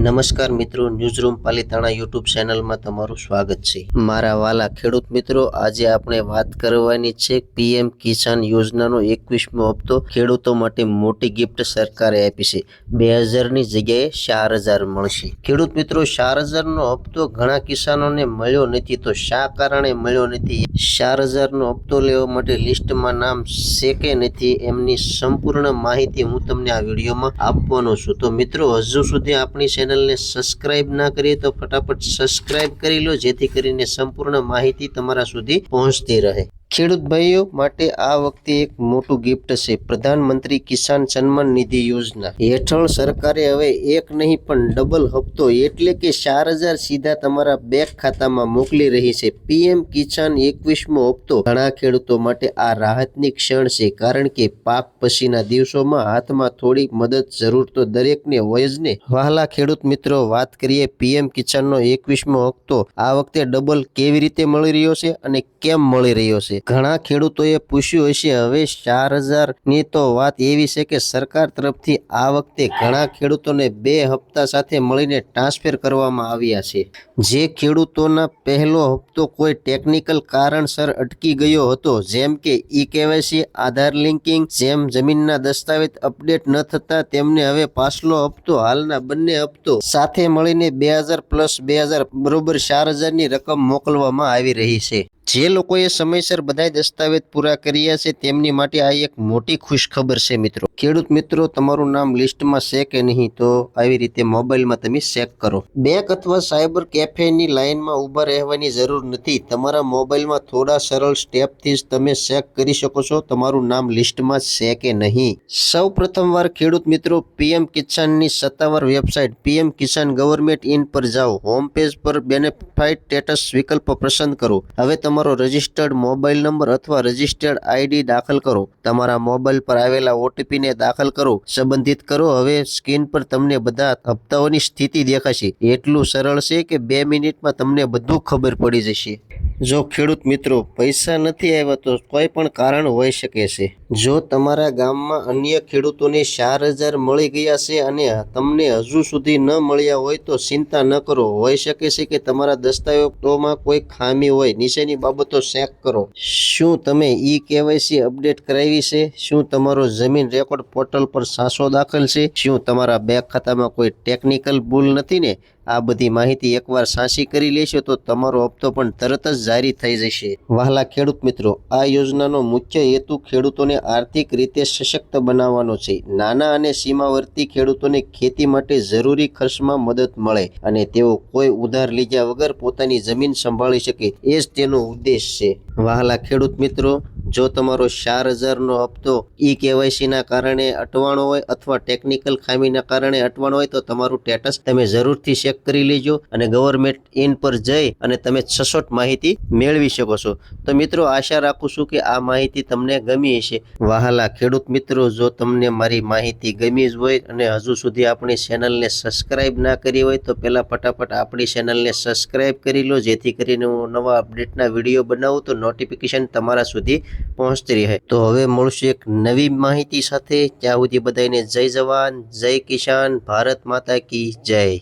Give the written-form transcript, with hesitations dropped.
નમસ્કાર મિત્રો, newsroom Palitana YouTube ચેનલમાં તમારું સ્વાગત છે। મારા વાલા ખેડૂત મિત્રો, આજે આપણે વાત કરવાની છે પીએમ કિસાન યોજનાનો 21મો હપ્તો ખેડૂતો માટે મોટી ગિફ્ટ સરકારે આપી છે। 2000ની જગ્યાએ 4000 મળશે। ખેડૂત મિત્રો, 4000નો હપ્તો ઘણા કિસાનોને મળ્યો નથી, તો શા કારણે મળ્યો નથી? 4000નો હપ્તો લેવા માટે લિસ્ટમાં નામ છે કે નથી, એમની સંપૂર્ણ માહિતી હું તમને આ વિડીયોમાં આપવાનો છું। તો મિત્રો, હજુ સુધી આપણી ચેનલને સબસ્ક્રાઇબ ના કરીએ તો ફટાફટ સબસ્ક્રાઇબ કરી લો, જેથી કરીને સંપૂર્ણ માહિતી તમારા સુધી પહોંચતી રહે। ખેડૂત ભાઈઓ માટે આ વખતે એક મોટું ગિફ્ટ છે। પ્રધાનમંત્રી કિસાન સન્માન નિધિ યોજના હેઠળ સરકારે હવે એક નહીં પણ ડબલ હપ્તો એટલે કે 4000 સીધા તમારા બેંક ખાતામાં મોકલી રહી છે। પીએમ કિસાન 21મો હપ્તો ઘણા ખેડૂતો માટે આ રાહતની ક્ષણ છે, કારણ કે પાક પછીના દિવસોમાં હાથમાં થોડી મદદ જરૂર તો દરેકને હોય જ ને। વહાલા ખેડૂત મિત્રો, વાત કરીએ પીએમ કિસાનનો 21મો હપ્તો આ વખતે ડબલ કેવી રીતે મળી રહ્યો છે અને કેમ મળી રહ્યો છે? ઘણા ખેડૂતોએ પૂછ્યું હશે। હવે 4000ની તો વાત એવી છે કે સરકાર તરફથી આ વખતે ઘણા ખેડૂતોને 2 હપ્તા સાથે મળીને ટ્રાન્સફર કરવામાં આવ્યા છે। જે ખેડૂતોના પહેલો હપ્તો કોઈ ટેકનિકલ કારણસર અટકી ગયો હતો, જેમ કે ઈ-કેવાયસી, આધાર લિંકિંગ, જેમ જમીનના દસ્તાવેજ અપડેટ ન થતા, તેમને હવે પાછલો હપ્તો હાલના બંને હપ્તો સાથે મળીને 2000 પ્લસ 2000 બરોબર 4000ની રકમ મોકલવામાં આવી રહી છે। જે લોકોએ સમયસર બધાય દસ્તાવેજ પૂરા કર્યા છે, તેમની માટે આ એક મોટી ખુશખબર છે મિત્રો। ખેડૂત મિત્રો, તમારું નામ લિસ્ટમાં છે કે નહીં, તો આવી રીતે મોબાઈલમાં તમે ચેક કરો। બેંક અથવા સાયબર કેફેની લાઇનમાં ઊભા રહેવાની જરૂર નથી। તમારા મોબાઈલમાં થોડા સરળ સ્ટેપથી જ તમે ચેક કરી શકો છો તમારું નામ લિસ્ટમાં છે કે નહીં। સૌ પ્રથમવાર ખેડૂત મિત્રો, પીએમ કિસાનની સત્તાવાર website PM Kisan government in પર જાઓ। હોમ પેજ પર બેનિફિટ સ્ટેટસ વિકલ્પ પસંદ કરો। હવે તમારો રજિસ્ટર્ડ મોબાઈલ નંબર અથવા રજિસ્ટર્ડ આઈડી દાખલ કરો। તમારા મોબાઈલ પર આવેલા ઓટીપીને દાખલ કરો, સંબંધિત કરો। હવે સ્ક્રીન પર તમને બધા હપ્તાઓની સ્થિતિ દેખાશે। એટલું સરળ છે કે 2 મિનિટમાં તમને બધું ખબર પડી જશે। જો ખેડૂત મિત્રો, પૈસા નથી આવ્યા તો કોઈ પણ કારણ હોઈ શકે છે। જો તમારા ગામમાં અન્ય ખેડૂતોને 4000 મળી ગયા છે અને તમને હજુ સુધી ન મળ્યા હોય તો ચિંતા ન કરો। હોઈ શકે છે કે તમારા દસ્તાવેજોમાં કોઈ ખામી હોય। નીચેની બાબતો ચેક કરો। શું તમે ઈ-કેવાયસી અપડેટ કરાવી છે? શું તમારો જમીન રેકોર્ડ પોર્ટલ પર સાચો દાખલ છે? શું તમારા બેંક ખાતામાં કોઈ ટેકનિકલ ભૂલ નથી ને? આ બધી માહિતી એકવાર સાચી કરી લેશો તો તમારો હપ્તો પણ તરત જ જારી થઈ જશે। વહાલા ખેડૂત મિત્રો, આ યોજનાનો મુખ્ય હેતુ ખેડૂતોને આર્થિક રીતે સશક્ત બનાવવાનો છે। નાના અને સીમાવર્તી ખેડૂતોને ખેતી માટે જરૂરી ખર્ચમાં મદદ મળે અને તેઓ કોઈ ઉધાર લીધા વગર પોતાની જમીન સંભાળી શકે, એ જ તેનો ઉદ્દેશ છે। વહાલા ખેડૂત મિત્રો, જો તમારો 4000નો હપ્તો ઈ-કેવાયસીના કારણે અટવાણો હોય અથવા ટેકનિકલ ખામીના કારણે અટવાણો હોય તો તમારું સ્ટેટસ તમે જરૂરથી ચેક કરી લેજો અને ગવર્મેન્ટ ઇન પર જઈ અને તમે સચોટ માહિતી મેળવી શકો છો। તો મિત્રો, આશા રાખું છું કે આ માહિતી તમને ગમી હશે। વહાલા ખેડૂત મિત્રો, જો તમને મારી માહિતી ગમી જ હોય અને હજુ સુધી આપણી ચેનલને સબસ્ક્રાઇબ ના કરી હોય તો પહેલાં ફટાફટ આપણી ચેનલને સબસ્ક્રાઇબ કરી લો, જેથી કરીને હું નવા અપડેટના વિડીયો બનાવું તો નોટિફિકેશન તમારા સુધી પહોંચતી રહે। તો હવે મળશું એક નવી માહિતી સાથે। ત્યાં સુધી બધાને જય જવાન, જય કિસાન, ભારત માતા કી જય।